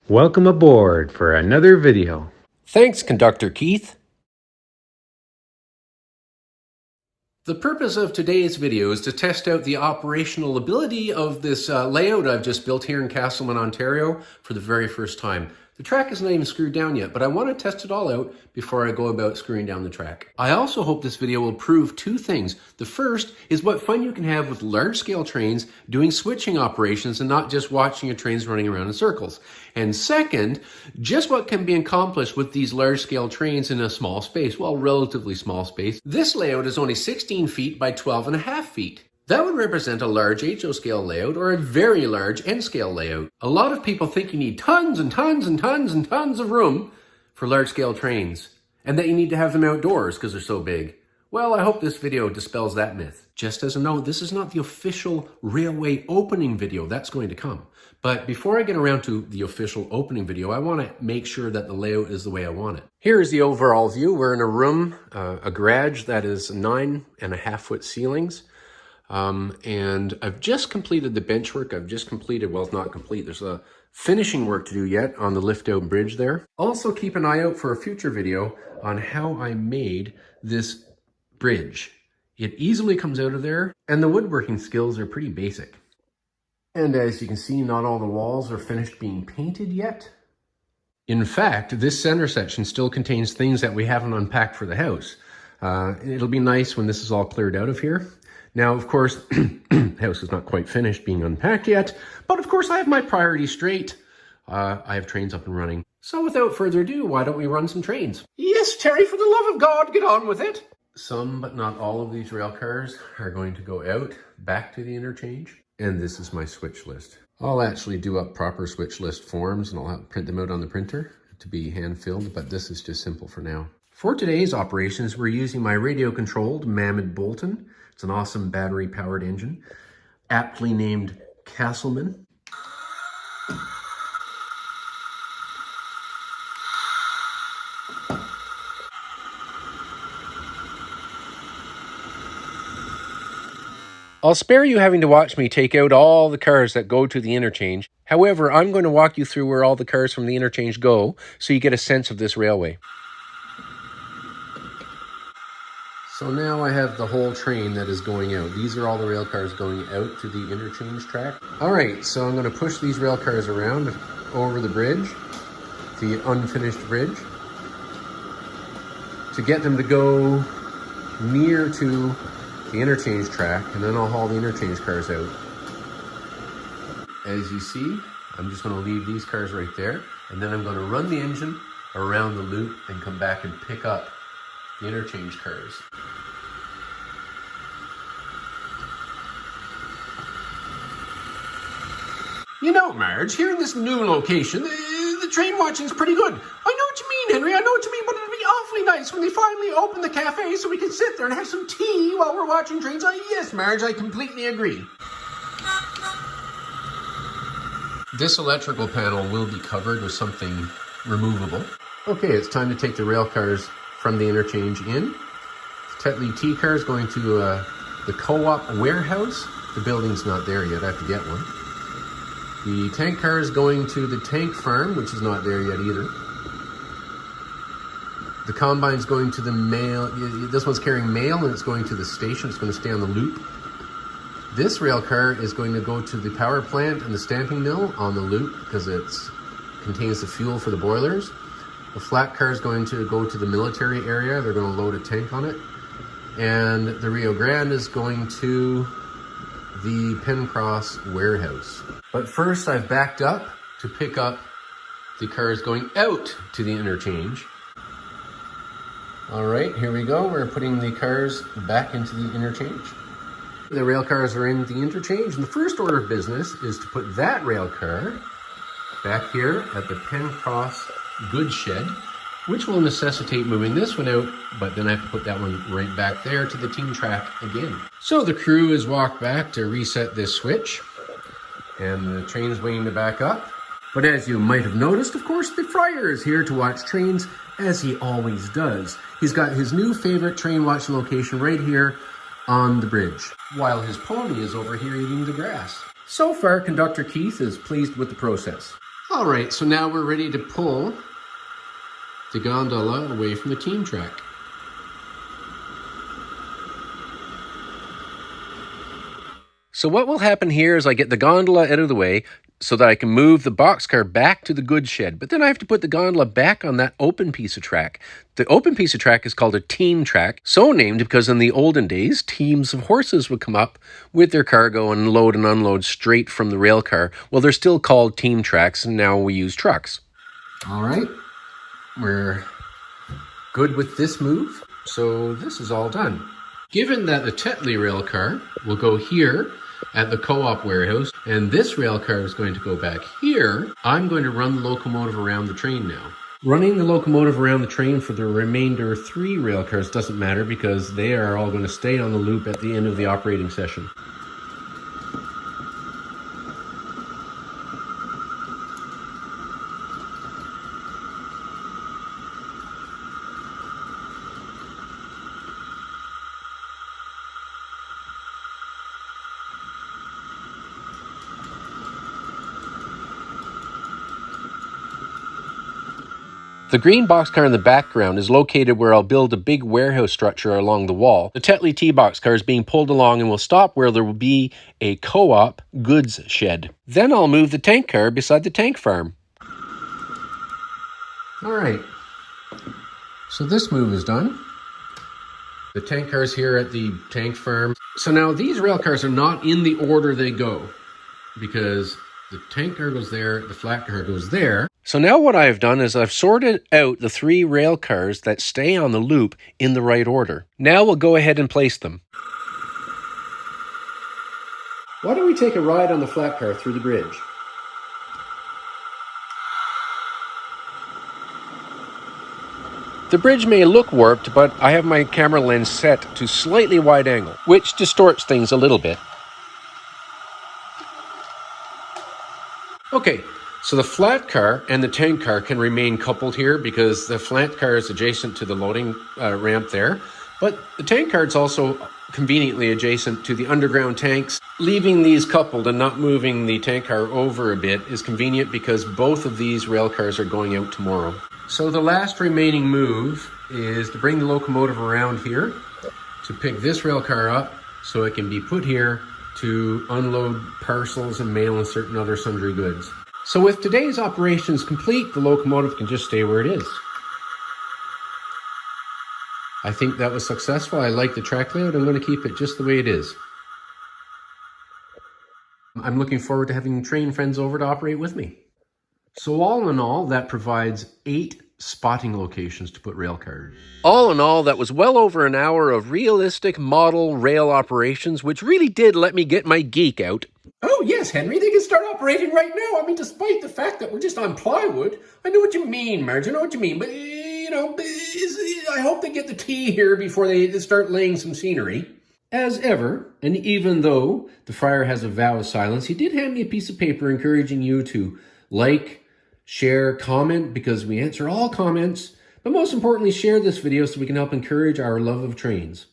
Welcome aboard for another video. Thanks, Conductor Keith. The purpose of today's video is to test out the operational ability of this layout I've just built here in Casselman, Ontario for the very first time. The track is not even screwed down yet, but I want to test it all out before I go about screwing down the track. I also hope this video will prove two things. The first is what fun you can have with large-scale trains doing switching operations and not just watching your trains running around in circles. And second, just what can be accomplished with these large-scale trains in a small space, well, relatively small space. This layout is only 16 feet by 12.5 feet. That would represent a large HO scale layout or a very large N scale layout. A lot of people think you need tons and tons and tons and tons of room for large scale trains, and that you need to have them outdoors because they're so big. Well, I hope this video dispels that myth. Just as a note, this is not the official railway opening video. That's going to come. But before I get around to the official opening video, I want to make sure that the layout is the way I want it. Here is the overall view. We're in a room, a garage that is 9.5 foot ceilings. And I've just completed the bench work. Well, it's not complete. There's a finishing work to do yet on the lift out bridge there. Also keep an eye out for a future video on how I made this bridge. It easily comes out of there, and the woodworking skills are pretty basic. And as you can see, not all the walls are finished being painted yet. In fact, this center section still contains things that we haven't unpacked for the house. It'll be nice when this is all cleared out of here. Now, of course, the house is not quite finished being unpacked yet, but of course I have my priorities straight. I have trains up and running. So without further ado, why don't we run some trains? Yes, Terry, for the love of God, get on with it. Some, but not all of these rail cars are going to go out back to the interchange. And this is my switch list. I'll actually do up proper switch list forms and I'll print them out on the printer to be hand filled, but this is just simple for now. For today's operations, we're using my radio-controlled Mammoth Bolton. It's an awesome battery-powered engine, aptly named Casselman. I'll spare you having to watch me take out all the cars that go to the interchange. However, I'm going to walk you through where all the cars from the interchange go so you get a sense of this railway. So now I have the whole train that is going out. These are all the rail cars going out to the interchange track. All right, so I'm going to push these rail cars around over the bridge, the unfinished bridge, to get them to go near to the interchange track, and then I'll haul the interchange cars out. As you see, I'm just going to leave these cars right there, and then I'm going to run the engine around the loop and come back and pick up the interchange cars. You know, Marge, here in this new location, the train watching's pretty good. I know what you mean, Henry, I know what you mean, but it'd be awfully nice when they finally open the cafe so we can sit there and have some tea while we're watching trains. Yes, Marge, I completely agree. This electrical panel will be covered with something removable. Okay, it's time to take the rail cars from the interchange in. The Tetley T car is going to the co-op warehouse. The building's not there yet, I have to get one. The tank car is going to the tank farm, which is not there yet either. The combine's going to the mail. This one's carrying mail and it's going to the station. It's going to stay on the loop. This rail car is going to go to the power plant and the stamping mill on the loop because it contains the fuel for the boilers. The flat car is going to go to the military area. They're going to load a tank on it. And the Rio Grande is going to the Pencross warehouse. But first I've backed up to pick up the cars going out to the interchange. All right, here we go. We're putting the cars back into the interchange. The rail cars are in the interchange, and the first order of business is to put that rail car back here at the Pencross goods shed, which will necessitate moving this one out, but then I have to put that one right back there to the team track again. So the crew has walked back to reset this switch, and the train's waiting to back up. But as you might have noticed, of course, the Friar is here to watch trains, as he always does. He's got his new favorite train watching location right here on the bridge, while his pony is over here eating the grass. So far, Conductor Keith is pleased with the process. All right, so now we're ready to pull the gondola away from the team track. So what will happen here is I get the gondola out of the way so that I can move the boxcar back to the goods shed. But then I have to put the gondola back on that open piece of track. The open piece of track is called a team track, so named because in the olden days, teams of horses would come up with their cargo and load and unload straight from the rail car. Well, they're still called team tracks, and now we use trucks. All right, we're good with this move, so this is all done. Given that the Tetley rail car will go here at the co-op warehouse, and this rail car is going to go back here, I'm going to run the locomotive around the train now. Running the locomotive around the train for the remainder 3 rail cars doesn't matter because they are all going to stay on the loop at the end of the operating session. The green boxcar in the background is located where I'll build a big warehouse structure along the wall. The Tetley T-boxcar is being pulled along and will stop where there will be a co-op goods shed. Then I'll move the tank car beside the tank farm. All right, so this move is done. The tank car is here at the tank farm. So now these rail cars are not in the order they go because the tank car goes there, the flat car goes there. So now what I have done is I've sorted out the 3 rail cars that stay on the loop in the right order. Now we'll go ahead and place them. Why don't we take a ride on the flat car through the bridge? The bridge may look warped, but I have my camera lens set to slightly wide angle, which distorts things a little bit. Okay. So the flat car and the tank car can remain coupled here because the flat car is adjacent to the loading ramp there. But the tank car is also conveniently adjacent to the underground tanks. Leaving these coupled and not moving the tank car over a bit is convenient because both of these rail cars are going out tomorrow. So the last remaining move is to bring the locomotive around here to pick this rail car up so it can be put here to unload parcels and mail and certain other sundry goods. So with today's operations complete, the locomotive can just stay where it is. I think that was successful. I like the track layout. I'm going to keep it just the way it is. I'm looking forward to having train friends over to operate with me. So all in all, that provides 8 spotting locations to put rail cars. All in all, that was well over an hour of realistic model rail operations, which really did let me get my geek out. Oh yes, Henry, they can start operating right now. I mean, despite the fact that we're just on plywood. I know what you mean, Marge, I know what you mean. But, you know, I hope they get the tea here before they start laying some scenery. As ever, and even though the friar has a vow of silence, he did hand me a piece of paper encouraging you to like, share, comment, because we answer all comments. But most importantly, share this video so we can help encourage our love of trains.